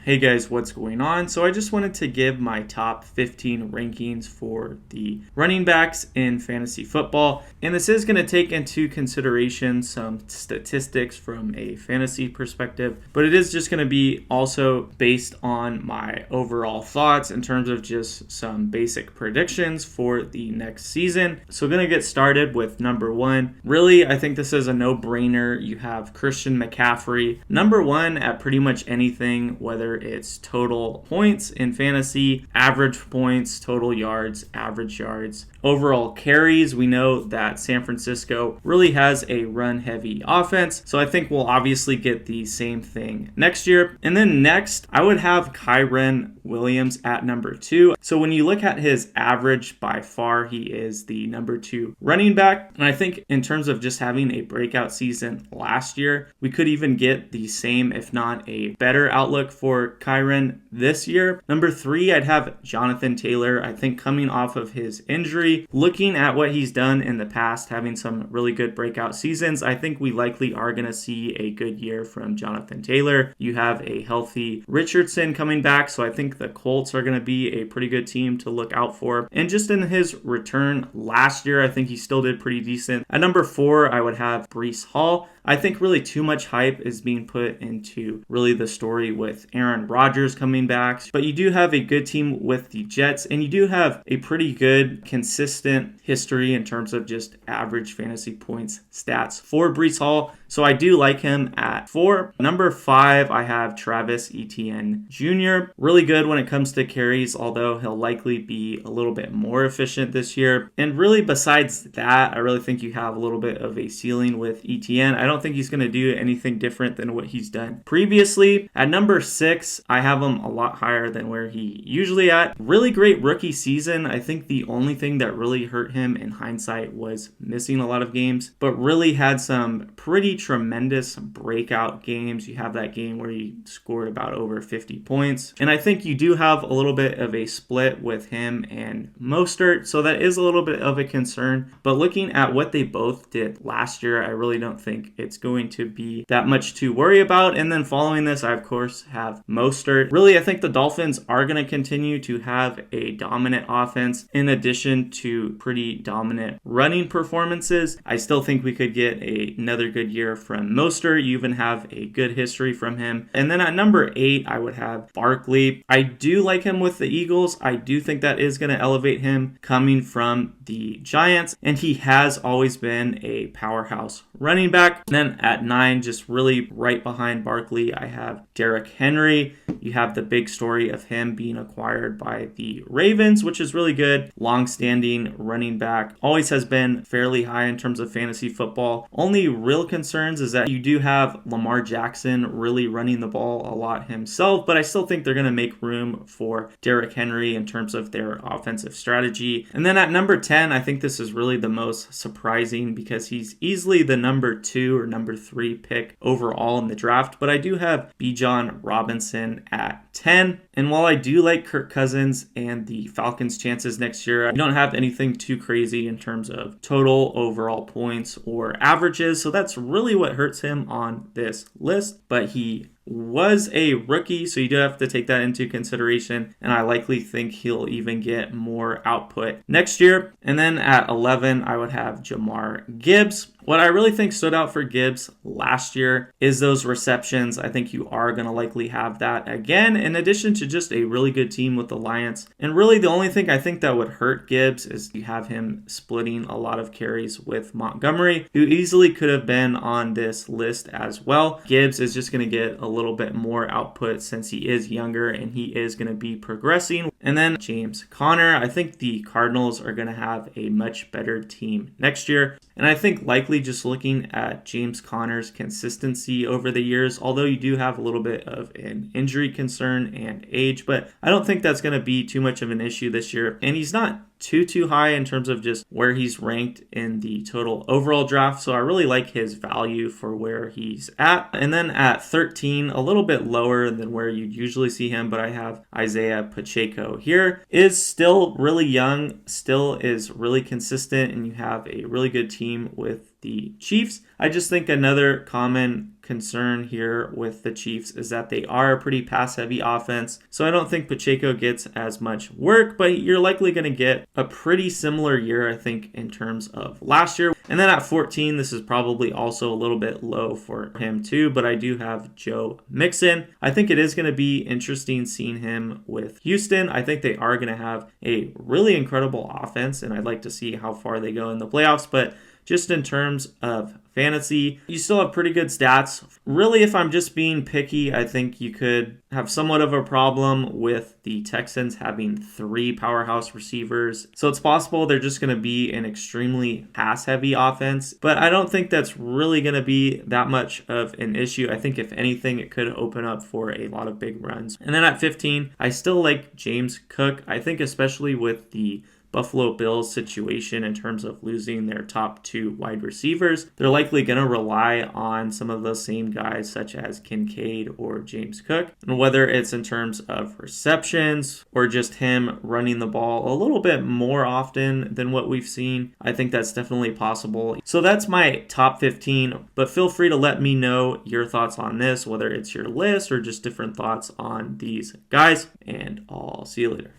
Hey guys, what's going on? So I just wanted to give my top 15 rankings for the running backs in fantasy football. And this is going to take into consideration some statistics from a fantasy perspective, but it is just going to be also based on my overall thoughts in terms of just some basic predictions for the next season. So going to get started with number one. Really, I think this is a no-brainer. You have Christian McCaffrey, number one at pretty much anything, whether it's total points in fantasy, average points, total yards, average yards, overall carries. We know that San Francisco really has a run-heavy offense, so I think we'll obviously get the same thing next year. And then next, I would have Kyren Williams at number two. So when you look at his average, by far he is the number two running back. And I think in terms of just having a breakout season last year, we could even get the same, if not a better outlook for Kyren this year. Number three, I'd have Jonathan Taylor. I think coming off of his injury, looking at what he's done in the past, having some really good breakout seasons, I think we likely are going to see a good year from Jonathan Taylor. You have a healthy Richardson coming back, so I think the Colts are going to be a pretty good team to look out for. And just in his return last year, I think he still did pretty decent. At number four, I would have Breece Hall. I think really too much hype is being put into really the story with Aaron Rodgers coming back. But you do have a good team with the Jets, and you do have a pretty good, consistent history in terms of just average fantasy points stats for Breece Hall. So I do like him at four. Number five, I have Travis Etienne Jr. Really good when it comes to carries, although he'll likely be a little bit more efficient this year. And really besides that, I really think you have a little bit of a ceiling with Etienne. I don't think he's going to do anything different than what he's done previously. At number six, I have him a lot higher than where he usually at. Really great rookie season. I think the only thing that really hurt him in hindsight was missing a lot of games, but really had some pretty tremendous breakout games. You have that game where he scored about over 50 points. And I think you do have a little bit of a split with him and Mostert, so that is a little bit of a concern. But looking at what they both did last year, I really don't think it's going to be that much to worry about. And then following this, I of course have Mostert. Really, I think the Dolphins are going to continue to have a dominant offense in addition to pretty dominant running performances. I still think we could get another good year from Mostert. You even have a good history from him. And then at number eight, I would have Barkley. I do like him with the Eagles. I do think that is going to elevate him coming from the Giants, and he has always been a powerhouse running back. And then at nine, just really right behind Barkley, I have Derrick Henry. You have the big story of him being acquired by the Ravens, which is really good. Long-standing running back. Always has been fairly high in terms of fantasy football. Only real concerns is that you do have Lamar Jackson really running the ball a lot himself, but I still think they're going to make room for Derrick Henry in terms of their offensive strategy. And then at number 10, I think this is really the most surprising because he's easily the number two or number three pick overall in the draft, but I do have Bijan Robinson at 10. And while I do like Kirk Cousins and the Falcons' chances next year, I don't have anything too crazy in terms of total overall points or averages, so that's really what hurts him on this list. But he was a rookie, so you do have to take that into consideration, and I likely think he'll even get more output next year. And then at 11, I would have Jahmyr Gibbs. What I really think stood out for Gibbs last year is those receptions. I think you are going to likely have that again, in addition to just a really good team with the Lions. And really the only thing I think that would hurt Gibbs is you have him splitting a lot of carries with Montgomery, who easily could have been on this list as well. Gibbs is just going to get a little bit more output since he is younger and he is going to be progressing. And then James Conner. I think the Cardinals are going to have a much better team next year. And I think likely just looking at James Conner's consistency over the years, although you do have a little bit of an injury concern and age, but I don't think that's going to be too much of an issue this year. And he's not too high in terms of just where he's ranked in the total overall draft. So I really like his value for where he's at. And then at 13, a little bit lower than where you'd usually see him, but I have Isaiah Pacheco here. Is still really young, still is really consistent, and you have a really good team with the Chiefs. I just think another common concern here with the Chiefs is that they are a pretty pass heavy offense. So I don't think Pacheco gets as much work, but you're likely going to get a pretty similar year, I think, in terms of last year. And then at 14, this is probably also a little bit low for him too, but I do have Joe Mixon. I think it is going to be interesting seeing him with Houston. I think they are going to have a really incredible offense, and I'd like to see how far they go in the playoffs, but just in terms of fantasy, you still have pretty good stats. Really, if I'm just being picky, I think you could have somewhat of a problem with the Texans having 3 powerhouse receivers. So it's possible they're just going to be an extremely pass-heavy offense, but I don't think that's really going to be that much of an issue. I think if anything, it could open up for a lot of big runs. And then at 15, I still like James Cook. I think especially with the Buffalo Bills situation in terms of losing their top 2 wide receivers, they're likely going to rely on some of those same guys such as Kincaid or James Cook. And whether it's in terms of receptions or just him running the ball a little bit more often than what we've seen, I think that's definitely possible. So that's my top 15, but feel free to let me know your thoughts on this, whether it's your list or just different thoughts on these guys, and I'll see you later.